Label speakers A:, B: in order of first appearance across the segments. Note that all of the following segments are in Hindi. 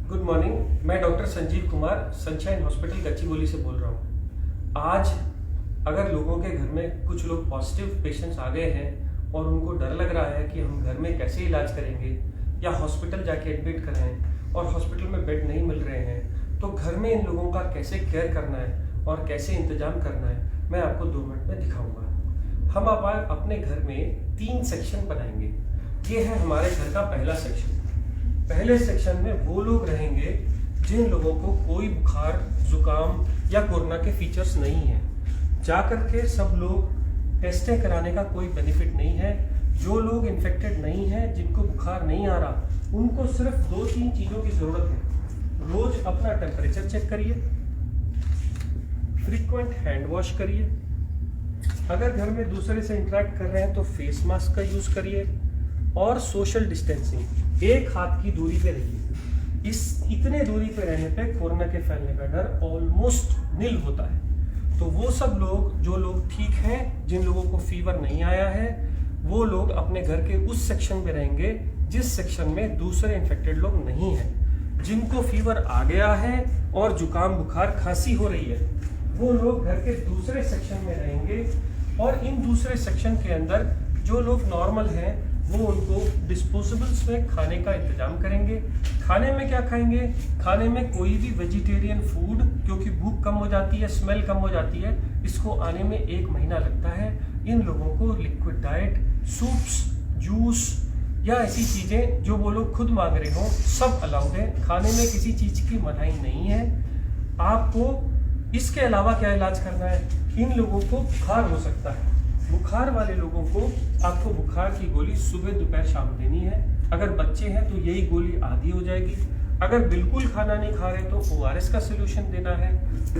A: Good morning. मैं doctor Sanjeev Kumar Sunshine hospital Gachibowli से बोल रहा हूँ। आज अगर लोगों के घर में कुछ लोग पॉजिटिव पेशेंट्स आ गए हैं और उनको डर लग रहा है कि हम घर में कैसे इलाज करेंगे या हॉस्पिटल जाके एडमिट कराएं और हॉस्पिटल में बेड नहीं मिल रहे हैं, तो घर में इन लोगों का कैसे केयर करना है और कैसे इंतजाम करना है, मैं आपको 2 मिनट में दिखाऊंगा। हम अपने घर में 3 सेक्शन बनाएंगे। ये है हमारे घर का पहला सेक्शन। पहले सेक्शन में वो लोग रहेंगे जिन लोगों को कोई बुखार, जुकाम या कोरोना के फीचर्स नहीं है। जाकर के सब लोग टेस्टें कराने का कोई बेनिफिट नहीं है। जो लोग इन्फेक्टेड नहीं है, जिनको बुखार नहीं आ रहा, उनको सिर्फ 2-3 चीज़ों की ज़रूरत है। रोज अपना टेम्परेचर चेक करिए, फ्रीक्वेंट हैंड वॉश करिए, अगर घर में दूसरे से इंटरेक्ट कर रहे हैं तो फेस मास्क का यूज़ करिए और सोशल डिस्टेंसिंग, 1 हाथ की दूरी पे रहिए। इतने दूरी पे रहने पे कोरोना के फैलने का डर ऑलमोस्ट निल होता है। तो वो सब लोग, जो लोग ठीक हैं, जिन लोगों को फीवर नहीं आया है, वो लोग अपने घर के उस सेक्शन में रहेंगे जिस सेक्शन में दूसरे इन्फेक्टेड लोग नहीं हैं। जिनको फीवर आ गया है और जुकाम, बुखार, खांसी हो रही है, वो लोग घर के दूसरे सेक्शन में रहेंगे। और इन दूसरे सेक्शन के अंदर जो लोग नॉर्मल हैं, वो उनको डिस्पोजेबल्स में खाने का इंतजाम करेंगे। खाने में क्या खाएंगे? खाने में कोई भी वेजिटेरियन फूड, क्योंकि भूख कम हो जाती है, स्मेल कम हो जाती है, इसको आने में 1 महीना लगता है। इन लोगों को लिक्विड डाइट, सूप्स, जूस या ऐसी चीज़ें जो वो लोग खुद मांग रहे हों, सब अलाउड है। खाने में किसी चीज़ की मनाही नहीं है। आपको इसके अलावा क्या इलाज करना है? इन लोगों को बुखार हो सकता है। बुखार वाले लोगों को आपको बुखार की गोली सुबह, दोपहर, शाम देनी है। अगर बच्चे हैं तो यही गोली आधी हो जाएगी। अगर बिल्कुल खाना नहीं खा रहे तो ORS का सोल्यूशन देना है।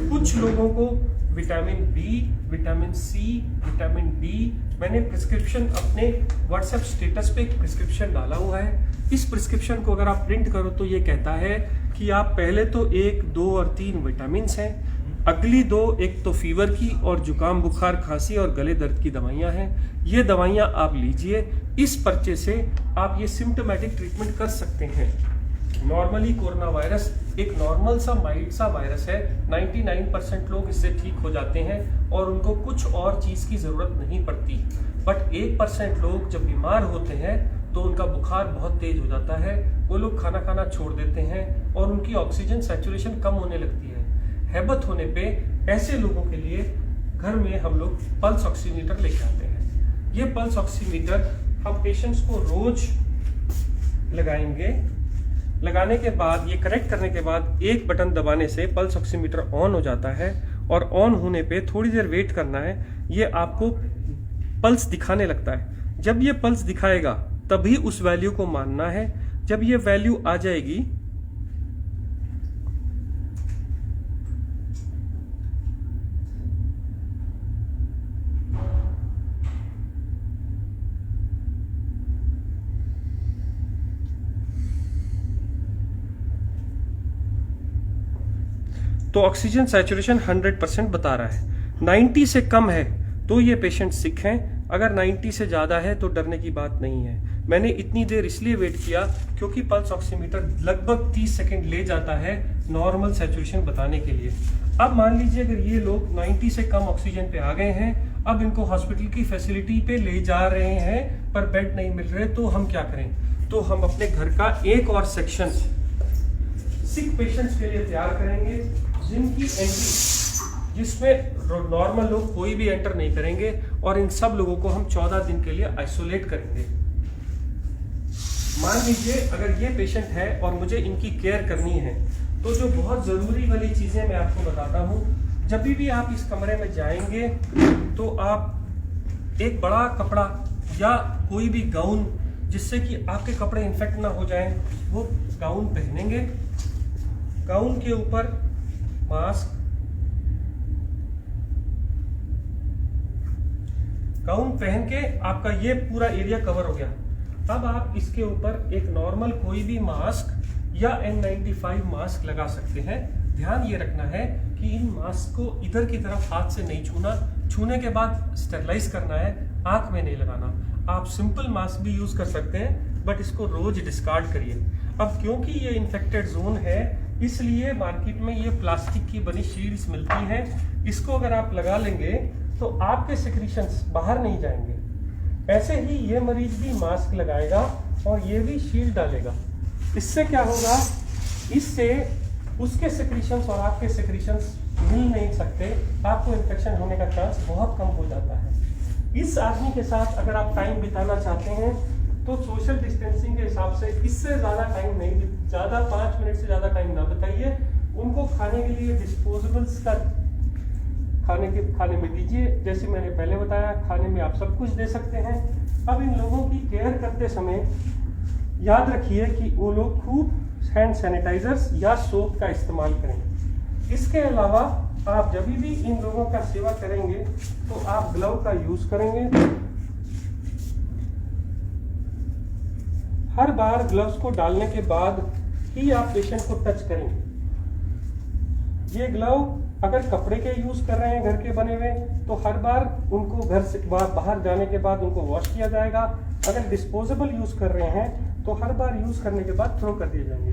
A: कुछ लोगों को vitamin B, vitamin C, vitamin D, मैंने प्रिस्क्रिप्शन अपने व्हाट्सएप स्टेटस पे एक प्रिस्क्रिप्शन डाला हुआ है। इस प्रिस्क्रिप्शन को अगर आप प्रिंट करो तो ये कहता है कि आप पहले तो 1, 2 और 3 विटामिन हैं, अगली 2, एक तो फीवर की और जुकाम, बुखार, खांसी और गले दर्द की दवाइयाँ हैं। ये दवाइयाँ आप लीजिए। इस पर्चे से आप ये सिम्टोमेटिक ट्रीटमेंट कर सकते हैं। नॉर्मली कोरोना वायरस एक नॉर्मल सा माइल्ड सा वायरस है। 99% लोग इससे ठीक हो जाते हैं और उनको कुछ और चीज़ की ज़रूरत नहीं पड़ती। बट 1% लोग जब बीमार होते हैं तो उनका बुखार बहुत तेज हो जाता है। वो लोग खाना खाना छोड़ देते हैं और उनकी ऑक्सीजन सैचुरेशन कम होने लगती है। हैबत होने पे ऐसे लोगों के लिए घर में हम लोग पल्स ऑक्सीमीटर लेके आते हैं। ये पल्स ऑक्सीमीटर हम पेशेंट्स को रोज लगाएंगे। लगाने के बाद, ये कनेक्ट करने के बाद, एक बटन दबाने से पल्स ऑक्सीमीटर ऑन हो जाता है और ऑन होने पे थोड़ी देर वेट करना है। ये आपको पल्स दिखाने लगता है। जब ये पल्स दिखाएगा तभी उस वैल्यू को मानना है। जब ये वैल्यू आ जाएगी तो ऑक्सीजन सैचुरेशन 100% बता रहा है। 90 से कम है तो ये पेशेंट सिक हैं। अगर 90 से ज़्यादा है तो डरने की बात नहीं है। मैंने इतनी देर इसलिए वेट किया क्योंकि पल्स ऑक्सीमीटर लगभग 30 सेकंड ले जाता है नॉर्मल सैचुरेशन बताने के लिए। अब मान लीजिए अगर ये लोग 90 से कम ऑक्सीजन पे आ गए हैं, अब इनको हॉस्पिटल की फैसिलिटी पे ले जा रहे हैं पर बेड नहीं मिल रहे, तो हम क्या करें? तो हम अपने घर का एक और सेक्शन सिक पेशेंट्स के लिए तैयार करेंगे, जिनकी एंट्री, जिसमें नॉर्मल लोग कोई भी एंटर नहीं करेंगे, और इन सब लोगों को हम 14 दिन के लिए आइसोलेट करेंगे। मान लीजिए अगर ये पेशेंट है और मुझे इनकी केयर करनी है, तो जो बहुत ज़रूरी वाली चीज़ें मैं आपको बताता हूँ। जब भी आप इस कमरे में जाएंगे तो आप एक बड़ा कपड़ा या कोई भी गाउन, जिससे कि आपके कपड़े इन्फेक्ट ना हो जाएं, वो गाउन पहनेंगे। गाउन के ऊपर मास्क, गाउन पहन के आपका ये पूरा एरिया कवर हो गया। अब आप इसके ऊपर एक नॉर्मल कोई भी मास्क या N95 मास्क लगा सकते हैं। ध्यान ये रखना है कि इन मास्क को इधर की तरफ हाथ से नहीं छूना। छूने के बाद स्टेरलाइज करना है, आंख में नहीं लगाना। आप सिंपल मास्क भी यूज कर सकते हैं, बट इसको रोज डिस्कार्ड करिए। अब क्योंकि ये इन्फेक्टेड जोन है, इसलिए मार्केट में ये प्लास्टिक की बनी शील्ड्स मिलती हैं। इसको अगर आप लगा लेंगे तो आपके सिक्रीशंस बाहर नहीं जाएंगे। ऐसे ही ये मरीज भी मास्क लगाएगा और ये भी शील्ड डालेगा। इससे क्या होगा, इससे उसके सिक्रीशंस और आपके सिक्रीशंस मिल नहीं सकते, आपको इन्फेक्शन होने का चांस बहुत कम हो जाता है। इस आदमी के साथ अगर आप टाइम बिताना चाहते हैं तो सोशल डिस्टेंसिंग के हिसाब से इससे ज़्यादा टाइम नहीं, ज़्यादा 5 मिनट से ज़्यादा टाइम ना बताइए। उनको खाने के लिए डिस्पोजेबल्स का खाने में दीजिए। जैसे मैंने पहले बताया, खाने में आप सब कुछ दे सकते हैं। अब इन लोगों की केयर करते समय याद रखिए कि वो लोग खूब हैंड सैनिटाइजर्स या सोप का इस्तेमाल करें। इसके अलावा आप जब भी इन लोगों का सेवा करेंगे तो आप ग्लव का यूज करेंगे। हर बार ग्लव्स को डालने के बाद ही आप पेशेंट को टच करेंगे। ये ग्लव अगर कपड़े के यूज कर रहे हैं घर के बने हुए, तो हर बार उनको घर से बाहर जाने के बाद उनको वॉश किया जाएगा। अगर डिस्पोजेबल यूज कर रहे हैं तो हर बार यूज करने के बाद थ्रो कर दिए जाएंगे।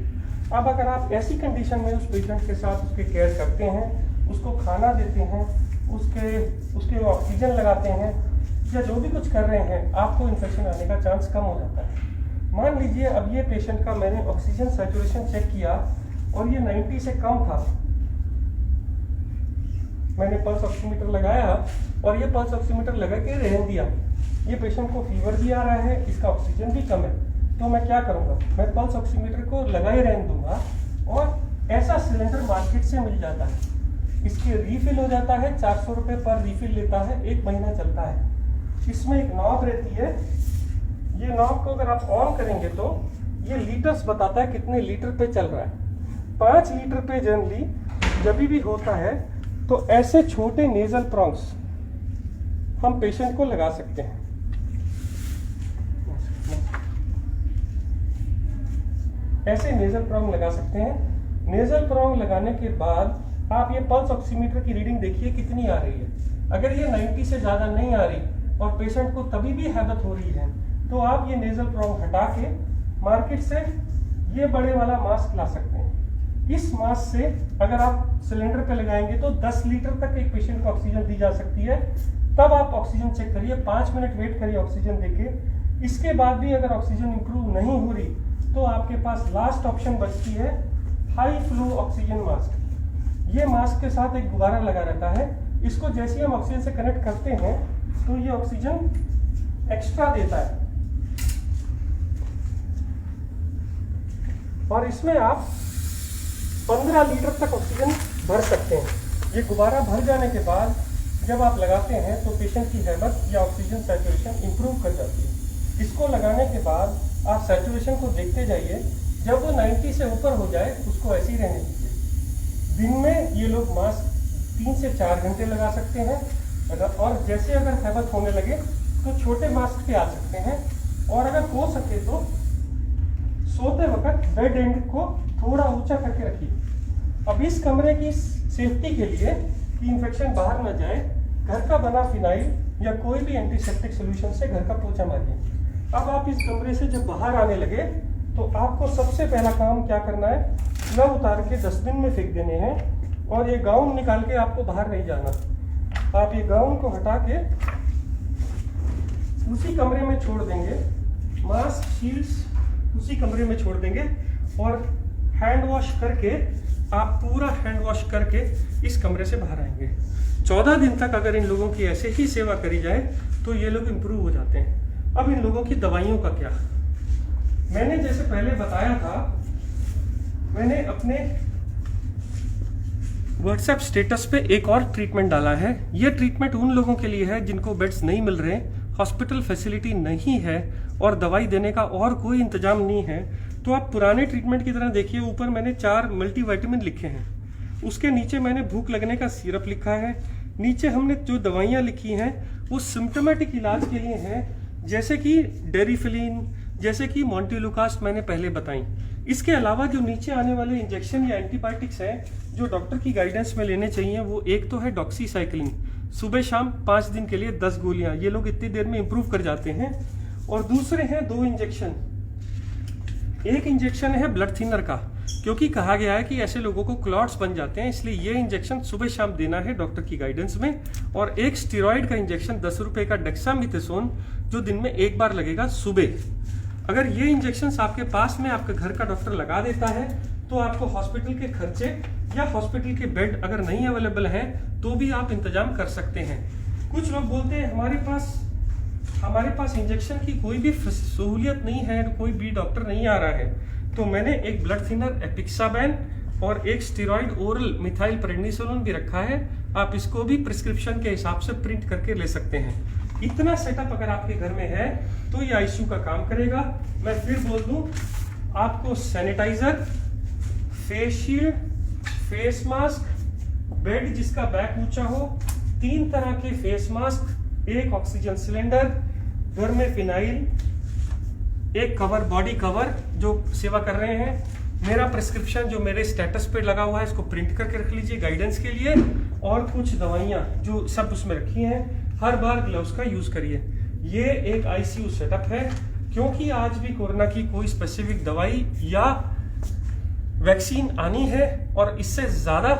A: अब अगर आप ऐसी कंडीशन में उस पेशेंट के साथ उसके केयर करते हैं, उसको खाना देते हैं, उसके ऑक्सीजन लगाते हैं या जो भी कुछ कर रहे हैं, आपको इन्फेक्शन आने का चांस कम हो जाता है। मान लीजिए अब ये पेशेंट का मैंने ऑक्सीजन सैचुरेशन चेक किया और ये 90 से कम था। मैंने पल्स ऑक्सीमीटर लगाया और ये पल्स ऑक्सीमीटर लगा के रहने दिया। ये पेशेंट को फीवर भी आ रहा है, इसका ऑक्सीजन भी कम है, तो मैं क्या करूंगा, मैं पल्स ऑक्सीमीटर को लगा ही रहने दूंगा। और ऐसा सिलेंडर मार्केट से मिल जाता है, इसके रीफिल हो जाता है, 400 रुपये पर रीफिल लेता है, 1 महीना चलता है। इसमें एक नॉब रहती है, ये नॉब को अगर आप ऑन करेंगे तो ये लीटर्स बताता है कितने लीटर पे चल रहा है। 5 लीटर पे जनरली जब भी होता है तो ऐसे छोटे नेजल प्रॉन्ग्स हम पेशेंट को लगा सकते हैं। ऐसे नेजल प्रॉन्ग लगा सकते हैं। नेजल प्रॉन्ग लगाने के बाद आप ये पल्स ऑक्सीमीटर की रीडिंग देखिए कितनी आ रही है। अगर ये 90 से ज़्यादा नहीं आ रही और पेशेंट को तभी भी हैबत हो रही है, तो आप ये नेजल प्रॉन्ग हटा के मार्केट से ये बड़े वाला मास्क ला सकते हैं। इस मास्क से अगर आप सिलेंडर पे लगाएंगे तो 10 लीटर तक एक पेशेंट को ऑक्सीजन दी जा सकती है। तब आप ऑक्सीजन चेक करिए, 5 मिनट वेट करिए ऑक्सीजन देके। इसके बाद भी अगर ऑक्सीजन इंप्रूव नहीं हो रही तो आपके पास लास्ट ऑप्शन बचती है हाई फ्लो ऑक्सीजन मास्क। ये मास्क के साथ एक गुब्बारा लगा रहता है, इसको जैसे ही हम ऑक्सीजन से कनेक्ट करते हैं तो ये ऑक्सीजन एक्स्ट्रा देता है और इसमें आप 15 लीटर तक ऑक्सीजन भर सकते हैं। ये गुब्बारा भर जाने के बाद जब आप लगाते हैं तो पेशेंट की हैबत या ऑक्सीजन सैचुरेशन इंप्रूव कर जाती है। इसको लगाने के बाद आप सैचुरेशन को देखते जाइए, जब वो 90 से ऊपर हो जाए उसको ऐसे ही रहने दीजिए। दिन में ये लोग मास्क 3 से 4 घंटे लगा सकते हैं और जैसे अगर हैबत होने लगे तो छोटे मास्क पे आ सकते हैं। और अगर हो सके तो सोते वक्त बेड एंड को थोड़ा ऊंचा करके रखिए। अब इस कमरे की सेफ्टी के लिए कि इन्फेक्शन बाहर न जाए, घर का बना फिनाइल या कोई भी एंटीसेप्टिक सोल्यूशन से घर का पोछा मारिए। अब आप इस कमरे से जब बाहर आने लगे तो आपको सबसे पहला काम क्या करना है, ग्लव उतार के डस्टबिन में फेंक देने हैं और ये गाउन निकाल के आपको बाहर नहीं जाना। आप ये गाउन को हटा के उसी कमरे में छोड़ देंगे, मास्क शील्ड्स उसी कमरे में छोड़ देंगे और हैंड वॉश करके आप पूरा हैंड वॉश करके इस कमरे से बाहर आएंगे। 14 दिन तक अगर इन लोगों की ऐसे ही सेवा करी जाए तो ये लोग इम्प्रूव हो जाते हैं। अब इन लोगों की दवाइयों का क्या, मैंने जैसे पहले बताया था, मैंने अपने व्हाट्सएप स्टेटस पे एक और ट्रीटमेंट डाला है। ये ट्रीटमेंट उन लोगों के लिए है जिनको बेड्स नहीं मिल रहे, हॉस्पिटल फैसिलिटी नहीं है और दवाई देने का और कोई इंतजाम नहीं है। तो आप पुराने ट्रीटमेंट की तरह देखिए, ऊपर मैंने 4 मल्टीविटामिन लिखे हैं, उसके नीचे मैंने भूख लगने का सिरप लिखा है, नीचे हमने जो दवाइयाँ लिखी हैं वो सिम्टोमेटिक इलाज के लिए हैं, जैसे कि डेरिफिलिन, जैसे कि मॉन्टेलुकास्ट मैंने पहले बताई। इसके अलावा जो नीचे आने वाले इंजेक्शन या एंटीबायोटिक्स हैं जो डॉक्टर की गाइडेंस में लेने चाहिए, वो एक तो है डॉक्सीसाइक्लिन, सुबह शाम 5 दिन के लिए 10 गोलियां, ये लोग इतनी देर में इंप्रूव कर जाते हैं। और दूसरे हैं 2 इंजेक्शन एक इंजेक्शन है ब्लड थिनर का, क्योंकि कहा गया है कि ऐसे लोगों को क्लॉट्स बन जाते हैं, इसलिए ये इंजेक्शन सुबह शाम देना है डॉक्टर की गाइडेंस में। और एक स्टेरॉइड का इंजेक्शन 10 रुपए का डेक्सामेथासोन जो दिन में एक बार लगेगा सुबह। अगर ये इंजेक्शन आपके पास में आपके घर का डॉक्टर लगा देता है तो आपको हॉस्पिटल के खर्चे या हॉस्पिटल के बेड अगर नहीं अवेलेबल हैं तो भी आप इंतजाम कर सकते हैं। कुछ लोग बोलते हैं हमारे पास इंजेक्शन की कोई भी सहूलियत नहीं है, कोई भी डॉक्टर नहीं आ रहा है, तो मैंने एक ब्लड थिनर एपिक्साबैन और एक स्टेरॉइड ओरल मिथाइल प्रेडनिसोलोन भी रखा है। आप इसको भी प्रिस्क्रिप्शन के हिसाब से प्रिंट करके ले सकते हैं। इतना सेटअप अगर आपके घर में है तो ये आईसीयू का काम करेगा। मैं फिर बोल दूं, आपको sanitizer, face shield, face mask, bed जिसका बैक ऊंचा हो, 3 तरह के फेस मास्क, एक ऑक्सीजन सिलेंडर, घर में फिनाइल, एक कवर, बॉडी कवर जो सेवा कर रहे हैं, मेरा प्रिस्क्रिप्शन जो मेरे स्टेटस पे लगा हुआ है इसको प्रिंट करके रख लीजिए गाइडेंस के लिए, और कुछ दवाइयाँ जो सब उसमें रखी हैं। हर बार ग्लव्स का यूज करिए। ये एक आईसीयू सेटअप है, क्योंकि आज भी कोरोना की कोई स्पेसिफिक दवाई या वैक्सीन आनी है और इससे ज्यादा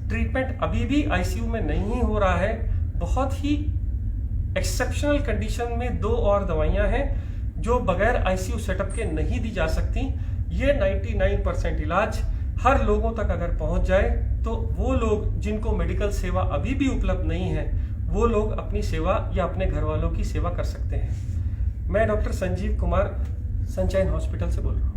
A: ट्रीटमेंट अभी भी आईसीयू में नहीं हो रहा है। बहुत ही एक्सेप्शनल कंडीशन में 2 और दवाइयां हैं जो बगैर आईसीयू सेटअप के नहीं दी जा सकती। ये 99% इलाज हर लोगों तक अगर पहुंच जाए तो वो लोग जिनको मेडिकल सेवा अभी भी उपलब्ध नहीं है वो लोग अपनी सेवा या अपने घर वालों की सेवा कर सकते हैं। मैं doctor Sanjeev Kumar Sunshine hospital से बोल रहा हूँ।